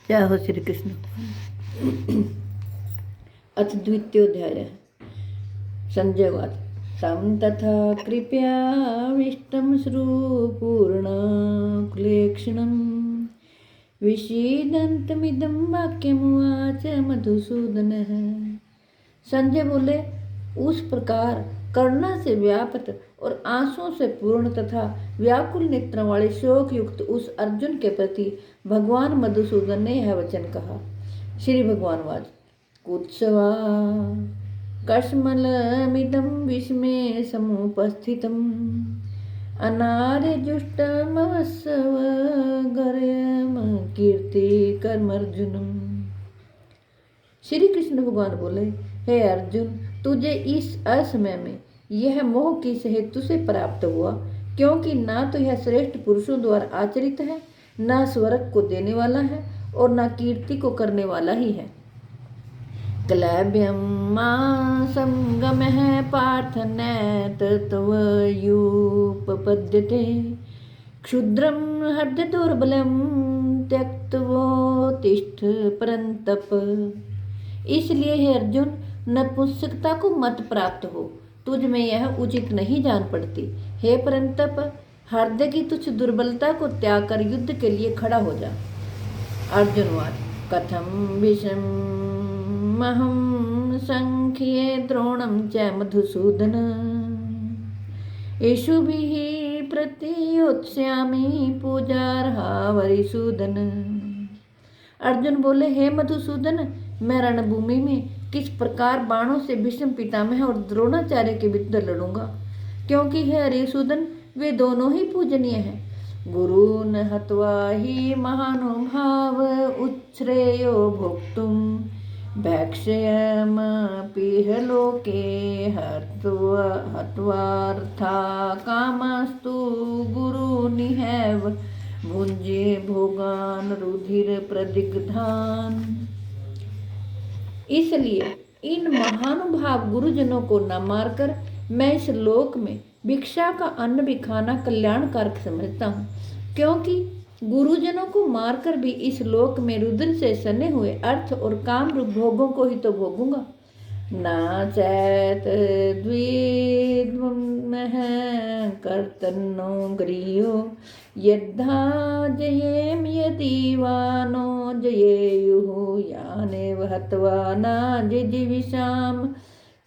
जय हो श्री कृष्ण। अथ द्वितीयोध्याय। संजयवाद। तं तथा कृपयाविष्टं श्रुपूर्णकुलेक्षणं विषीदन्तमिदं वाक्यमुवाच मधुसूदनः। संजय बोले, उस प्रकार करुणा से व्याप्त और आंसुओं से पूर्ण तथा व्याकुल नेत्रों वाले शोक युक्त उस अर्जुन के प्रति भगवान मधुसूदन ने यह वचन कहा। श्री भगवान वाच कुत्सवा कश्मलमिदं विस्मे समुपस्थितम् अनार्यजुष्टमवस्सव गर्यम कीर्ति कर्मर्जुनम्। श्री कृष्ण भगवान बोले, हे अर्जुन, तुझे इस असमय में यह मोह किस हेतु से प्राप्त हुआ, क्योंकि ना तो यह श्रेष्ठ पुरुषों द्वारा आचरित है, ना स्वर्ग को देने वाला है और ना कीर्ति को करने वाला ही है। क्लैब्यम संगमः पार्थ नैतत्वयुपपद्यते क्षुद्रं हृदय दुर्बलम त्यक्त्वोत्तिष्ठ परंतप। इसलिए हे अर्जुन, नपुंसकता को मत प्राप्त हो, तुझ में यह उचित नहीं जान पड़ती। हे परंतप, हृदय की तुच्छ दुर्बलता को त्याग कर युद्ध के लिए खड़ा हो जा। अर्जुनवाद। कथम विषमहं संख्ये द्रोणं च मधुसूदन इषुभिः प्रतियोत्स्यामि पूजार्हा वरिसूदन। अर्जुन बोले, हे मधुसूदन, मैं रणभूमि में किस प्रकार बाणों से भीष्म पितामह और द्रोणाचार्य के विरुद्ध लड़ूंगा, क्योंकि हे हरिसूदन, वे दोनों ही पूजनीय हैं। गुरून् हत्वा हि महानुभाव उच्छ्रेयो भोक्तुं भैक्ष्यमपीह लोके हत्वार्था कामस्तु गुरूनिहैव भुञ्जे भोगान रुधिर प्रदिग्धान। इसलिए इन महानुभाव गुरुजनों को न मारकर मैं इस लोक में भिक्षा का अन्न भी खाना कल्याणकारक समझता हूँ, क्योंकि गुरुजनों को मारकर भी इस लोक में रुद्र से सने हुए अर्थ और काम रूप भोगों को ही तो भोगूंगा। नाचैत द्विद्वमः कर्तनो गरीयो यद्धा जयेम यदि वा नो जयेयुः यानेव हत्वा न जिजीविषाम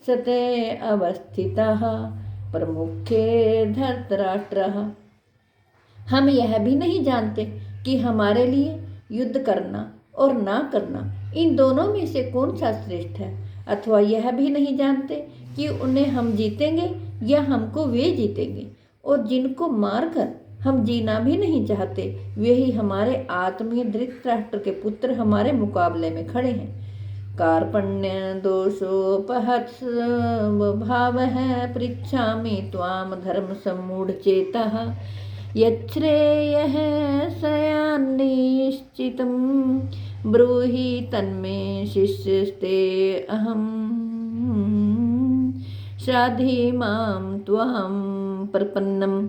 सते अवस्थितः प्रमुखे धृतराष्ट्रः। हम यह भी नहीं जानते कि हमारे लिए युद्ध करना और ना करना, इन दोनों में से कौन सा श्रेष्ठ है, अथवा यह भी नहीं जानते कि उन्हें हम जीतेंगे या हमको वे जीतेंगे। और जिनको मारकर हम जीना भी नहीं चाहते, वे ही हमारे आत्मीय धृतराष्ट्र के पुत्र हमारे मुकाबले में खड़े हैं। कार्पण्य दोषोपहत भावः पृच्छामि त्वाम धर्म सम्मूढ़ चेतः यच्छ्रेयः सयान्निश्चितं ब्रूहि तन्मे शिष्यस्ते अहं शाधि मां त्वहं प्रपन्नम।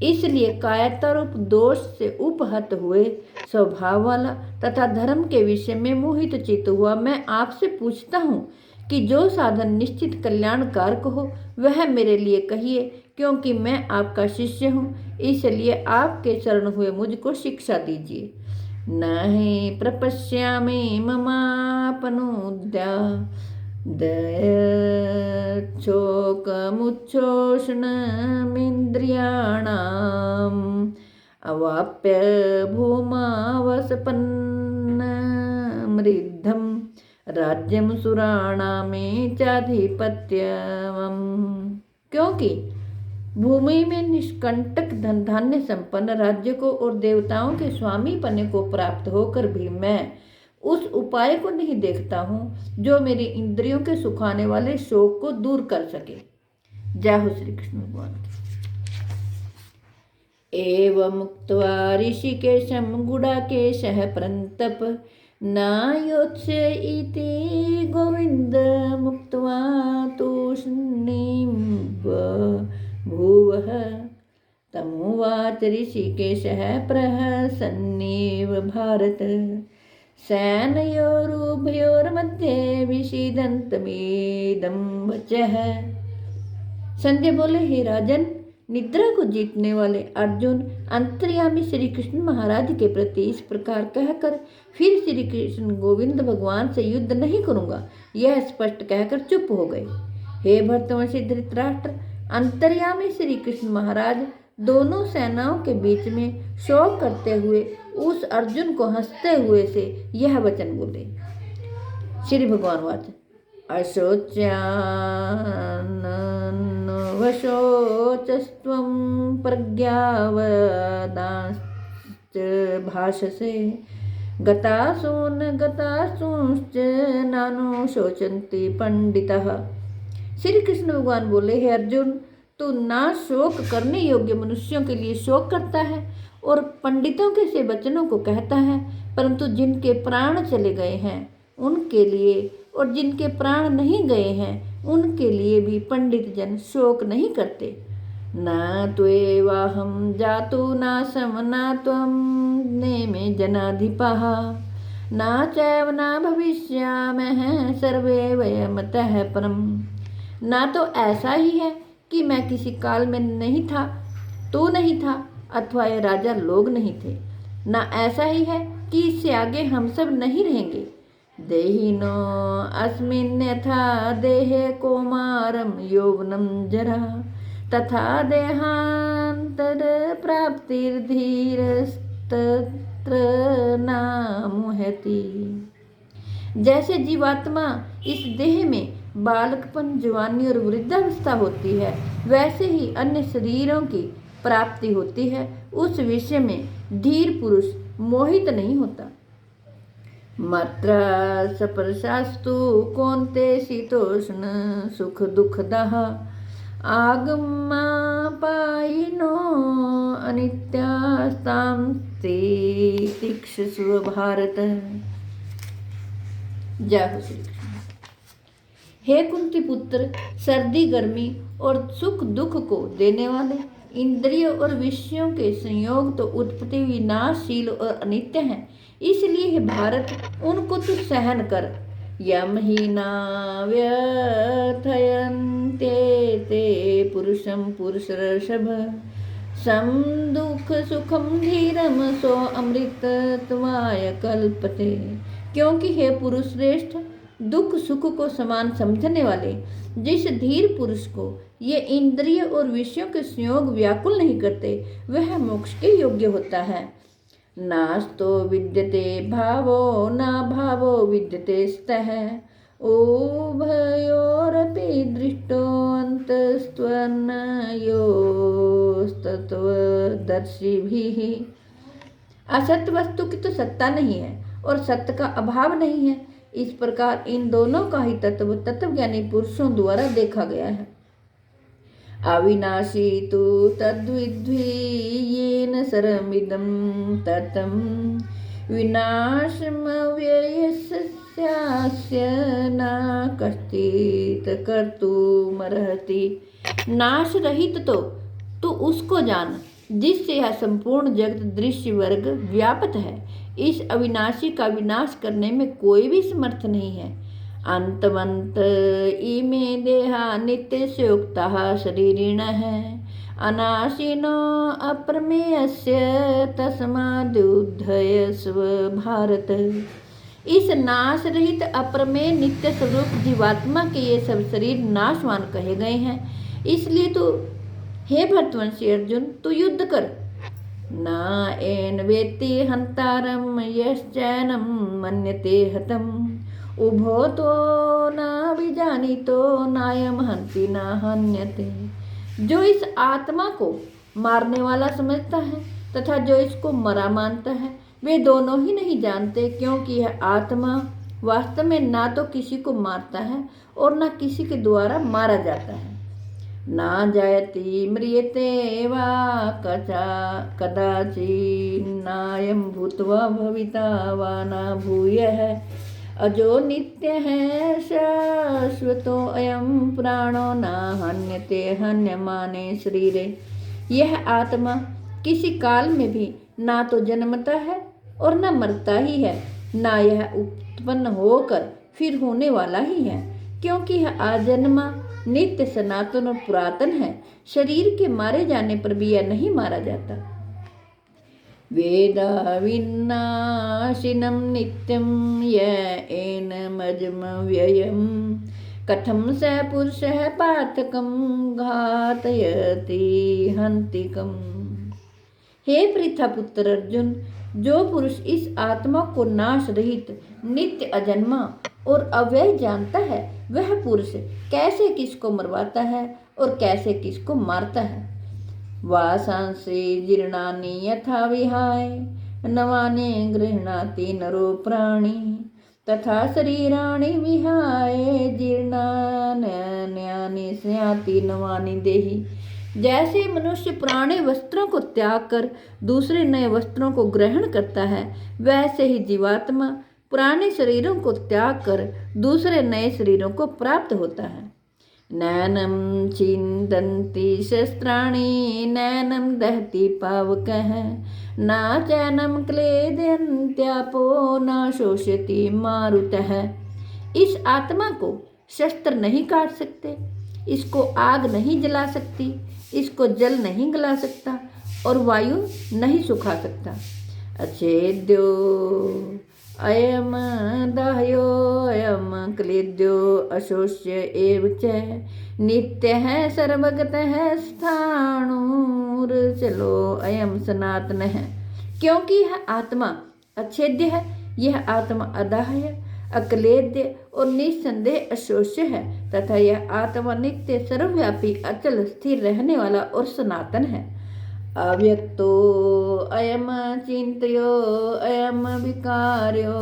इसलिए कायरता रूप दोष से उपहत हुए स्वभाव वाला तथा धर्म के विषय में मोहित चित्त हुआ मैं आपसे पूछता हूँ कि जो साधन निश्चित कल्याणकारक हो वह मेरे लिए कहिए, क्योंकि मैं आपका शिष्य हूँ। इसलिए आपके शरण हुए मुझको शिक्षा दीजिए। नहि प्रपश्यामि ममापनुद्या दयच्छोकमुच्छोषणमिन्द्रियाणाम् अवाप्य भूमावसपन्नमृद्धं राज्यं सुराणामें चाधिपत्यम्। क्योंकि भूमि में निष्कंटक धन धान्य संपन्न राज्य को और देवताओं के स्वामी पने को प्राप्त होकर भी मैं उस उपाय को नहीं देखता हूँ जो मेरी इंद्रियों के सुखाने वाले शोक को दूर कर सके। जय हो श्री कृष्ण भगवान की। एवं मुक्त्वा ऋषिकेशं गुडाकेशः परन्तप नायोत्स्य इति गोविंद मुक्त्वा तूष्णीं भुवः तमुवाच ऋषिकेशः प्रहसन्नेव भारत। सेनयोरुभयोर्मध्ये विषीदन्तमेदं वचः। संजय बोले, हे राजन, निद्रा को जीतने वाले अर्जुन अंतर्यामी श्री कृष्ण महाराज के प्रति इस प्रकार कहकर फिर श्री कृष्ण गोविंद भगवान से युद्ध नहीं करूंगा, यह स्पष्ट कहकर चुप हो गए। हे भरतवंशी धृतराष्ट्र, अंतर्यामी श्री कृष्ण महाराज दोनों सेनाओं के बीच में शोक करते हुए उस अर्जुन को हंसते हुए से यह वचन बोले। श्री भगवान वाच, अशोच्यानवशोचस्त्वं प्रज्ञावदांश्च भाषसे गतासूंश्च नानु शोचन्ति पंडितः। श्री कृष्ण भगवान बोले, हे अर्जुन, तू ना शोक करने योग्य मनुष्यों के लिए शोक करता है और पंडितों के से वचनों को कहता है, परंतु जिनके प्राण चले गए हैं उनके लिए और जिनके प्राण नहीं गए हैं उनके लिए भी पंडित जन शोक नहीं करते। न त्वेवाहं जातु नाशम न त्वं नेमे जनाधिपः न चैव न भविष्यामः सर्वे वयमतः परम्। ना तो ऐसा ही है कि मैं किसी काल में नहीं था, तू नहीं था, अथवा ये राजा लोग नहीं थे। ना ऐसा ही है कि इससे आगे हम सब नहीं रहेंगे। देहिनो अस्मिन् यथा देहे कौमारम यौवनम जरा तथा देहांतर प्राप्तिर्धीरस्तत्र नामुह्यति। जैसे जीवात्मा इस देह में बालकपन, जवानी और वृद्धावस्था होती है, वैसे ही अन्य शरीरों की प्राप्ति होती है। उस विषय में धीर पुरुष मोहित नहीं होता। मात्रा सपरशास्तु कौन्ते शीतोष्ण सुख दुखदः आगमापायिनो अनित्यास्तां तीक्षस्व भारत। जय हो श्री कृष्ण। हे कुंती पुत्र, सर्दी गर्मी और सुख दुख को देने वाले इंद्रियों और विषयों के संयोग तो उत्पत्ति विनाशशील और अनित्य हैं, इसलिए हे भारत उनको तू सहन कर। यम ही न व्यथयन्ते ते पुरुषम पुरुषर्षभ सम दुख सुखम धीरम सो अमृतत्वाय कल्पते। क्योंकि हे पुरुष श्रेष्ठ, दुख सुख को समान समझने वाले जिस धीर पुरुष को ये इंद्रिय और विषयों के संयोग व्याकुल नहीं करते, वह मोक्ष के योग्य होता है। नास्तो विद्यते भावो न भावो विद्यते स्तः उभयोरपि दृष्टोऽन्तस्त्वन्नयोस्तत्त्वदर्शिभिः। असत वस्तु की तो सत्ता नहीं है और सत्य का अभाव नहीं है। इस प्रकार इन दोनों का ही तत्व तत्वज्ञानी पुरुषों द्वारा देखा गया है। अविनाशी तु तद्विद्धि येन सरमिदं ततं विनाशमव्ययस्यास्य न कश्चित् कर्तुमर्हति। नाश रहित तो तू उसको जान जिससे यह संपूर्ण जगत दृश्य वर्ग व्यापक है। इस अविनाशी का विनाश करने में कोई भी समर्थ नहीं है। अंतवंत इमे देहा नित्य स्योक्तः शरीरिणः अनाशिनो अप्रमेयस्य तस्मादुद्धयस्व भारत। इस नाश रहित अप्रमेय नित्य स्वरूप जीवात्मा के ये सब शरीर नाशवान कहे गए हैं। इसलिए तो हे भरतवंशी अर्जुन, तू युद्ध कर। न एन वेत्ति हंतारम यश्चैनम मन्यते हतम उभो तो न विजानीतो नायम हंति न हन्यते। जो इस आत्मा को मारने वाला समझता है तथा जो इसको मरा मानता है, वे दोनों ही नहीं जानते, क्योंकि यह आत्मा वास्तव में ना तो किसी को मारता है और ना किसी के द्वारा मारा जाता है। ना जायति म्रियते वा कदाचिन्नायं भूत्वा भविता वा न भूयः अजो नित्य है शाश्वतो अयं प्राणो न हन्यते हन्यमाने शरीरे। यह आत्मा किसी काल में भी ना तो जन्मता है और न मरता ही है, ना यह उत्पन्न होकर फिर होने वाला ही है, क्योंकि यह आजन्मा नित्य सनातन और पुरातन है। शरीर के मारे जाने पर भी यह नहीं मारा जाता। वेदा विनाशिनं नित्यं य एनमजम व्ययम् कथं स पुरुषः पार्थकं घातयति हन्तिकम्। हे पृथा पुत्र अर्जुन, जो पुरुष इस आत्मा को नाश रहित नित्य अजन्मा और अव्यय जानता है, वह पुरुष कैसे किसको मरवाता है और कैसे किसको मारता है। वासांसि जीर्णानि यथा विहाय नवानि गृह्णाति नरो प्राणी तथा शरीराणि विहाय जीर्णान्यानि स्याति नवानि देहि। जैसे मनुष्य पुराने वस्त्रों को त्याग कर दूसरे नए वस्त्रों को ग्रहण करता है, वैसे ही जीवात्मा पुराने शरीरों को त्याग कर दूसरे नए शरीरों को प्राप्त होता है। नैनम छिन्दन्ति शस्त्राणि नैनम दहति पावकः न चैनम क्लेदयन्त्यापो न शोषयति मारुतः। इस आत्मा को शस्त्र नहीं काट सकते, इसको आग नहीं जला सकती, इसको जल नहीं गला सकता और वायु नहीं सुखा सकता। अच्छेद्यो अयम दाह्यो अयम क्लेद्यो अशोष्य एव च नित्यः सर्वगतः स्थाणुर्चलो अयम सनातनः। क्योंकि यह आत्मा अच्छेद्य है, यह आत्मा अदाह्य अक्लेद्य और निस्संदेह अशोष्य है तथा यह आत्मा नित्य सर्वव्यापी अचल स्थिर रहने वाला और सनातन है। अव्यक्तो अयम चिन्तयो अयम विकार्यो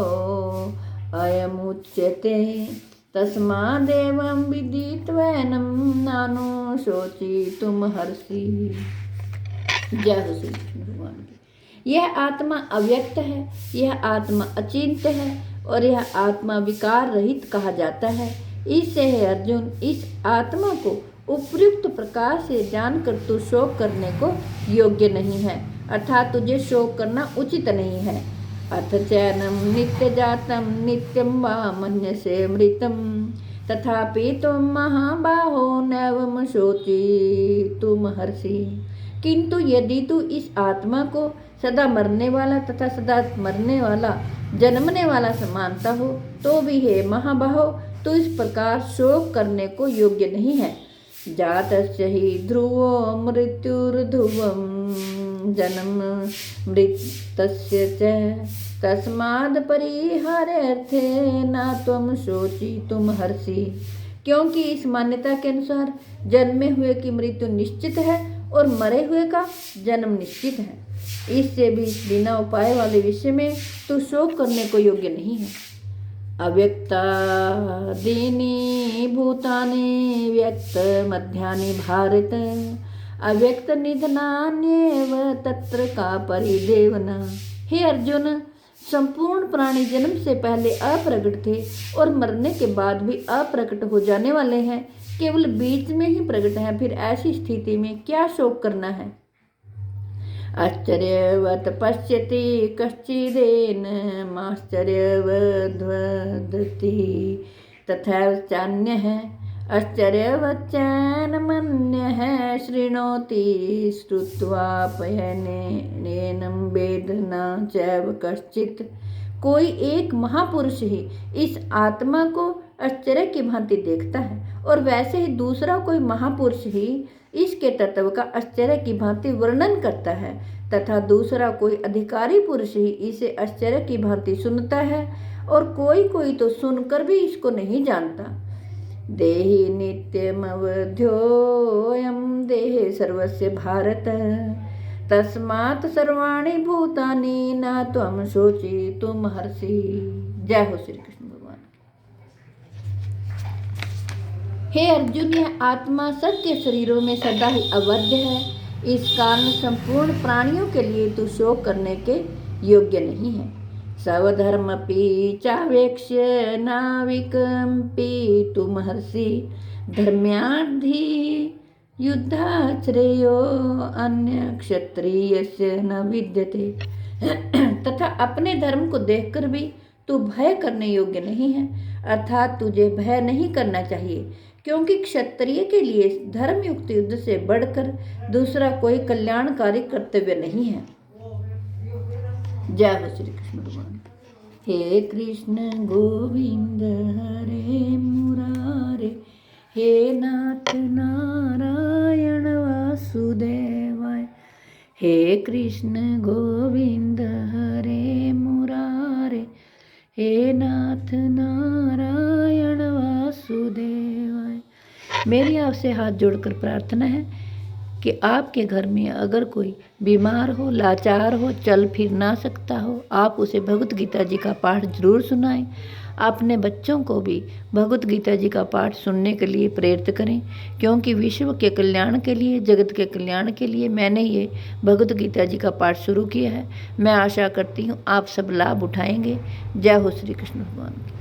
अयम उच्यते तस्मादेवं विदित्वैनं नानु शोचितुम हर्षि। जय हो श्री कृष्ण भगवान की। यह आत्मा अव्यक्त है, यह आत्मा अचिंत्य है और यह आत्मा विकार रहित कहा जाता है। इससे है अर्जुन, इस आत्मा को उपयुक्त प्रकार से जानकर तू शोक करने को योग्य नहीं है, अर्थात तुझे शोक करना उचित नहीं है। अथ चैनम नित्य जातम नित्यम वा मन्यसे मृतम तथापि तुम महाबाहो नैवम शोचितुम हर्षि। किंतु यदि तू इस आत्मा को सदा मरने वाला तथा सदा मरने वाला जन्मने वाला समानता हो, तो भी हे महाबाहो, तू इस प्रकार शोक करने को योग्य नहीं है। जातस्य हि ध्रुवो मृत्युर्ध्रुवं जन्म मृतस्य च तस्माद् परिहार्थे न त्वं शोचितुम हर्षि। क्योंकि इस मान्यता के अनुसार जन्मे हुए की मृत्यु निश्चित है और मरे हुए का जन्म निश्चित है। इससे भी बिना उपाय वाले विषय में तू शोक करने को योग्य नहीं है। अव्यक्तादीनि भूतानि व्यक्त मध्यानि भारत अव्यक्त निधनान्येव तत्र का परिदेवना। हे अर्जुन, संपूर्ण प्राणी जन्म से पहले अप्रकट थे और मरने के बाद भी अप्रकट हो जाने वाले हैं, केवल बीच में ही प्रकट हैं। फिर ऐसी स्थिति में क्या शोक करना है। आश्चर्यवत् पश्यति कश्चिदेनमाश्चर्यवद्वदति तथैव चान्यः आश्चर्यवच्चैनमन्यः शृणोति श्रुत्वाप्यनेनं वेद न चैव कश्चित्। कोई एक महापुरुष ही इस आत्मा को आश्चर्य की भांति देखता है और वैसे ही दूसरा कोई महापुरुष ही इसके तत्व का आश्चर्य की भांति वर्णन करता है तथा दूसरा कोई अधिकारी पुरुष ही इसे आश्चर्य की भांति सुनता है और कोई कोई तो सुनकर भी इसको नहीं जानता। देहि नित्यमवध्योऽयं देहे सर्वस्य भारत तस्मात् सर्वाणि भूतानि न त्वं शोचितुम हर्षि। जय हो श्री कृष्ण भगवान। हे अर्जुन, यह आत्मा सबके शरीरों में सदा ही अवध्य है। इस कारण संपूर्ण प्राणियों के लिए तू शोक करने के योग्य नहीं है। स्वधर्मपि चावेक्ष्य नाविकम्पि महर्षि धर्म्याद्धि युद्धाश्रेयो अन्य क्षत्रियस्य न विद्यते। तथा अपने धर्म को देखकर भी तू भय करने योग्य नहीं है, अर्थात तुझे भय नहीं करना चाहिए, क्योंकि क्षत्रिय के लिए धर्मयुक्त युद्ध से बढ़कर दूसरा कोई कल्याणकारी कर्तव्य नहीं है। जय हो श्री कृष्ण भगवान। हे कृष्ण गोविंद हरे मुरारे, हे नाथ नारायण वासुदेवाय। हे कृष्ण गोविंद हरे मुरारे, हे नाथ नारायण वासुदेवाय। मेरी आपसे हाथ जोड़कर प्रार्थना है कि आपके घर में अगर कोई बीमार हो, लाचार हो, चल फिर ना सकता हो, आप उसे भगवत गीता जी का पाठ जरूर सुनाएं। अपने बच्चों को भी भगवत गीता जी का पाठ सुनने के लिए प्रेरित करें, क्योंकि विश्व के कल्याण के लिए, जगत के कल्याण के लिए मैंने ये भगवत गीता जी का पाठ शुरू किया है। मैं आशा करती हूँ आप सब लाभ उठाएंगे। जय हो श्री कृष्ण भगवान की।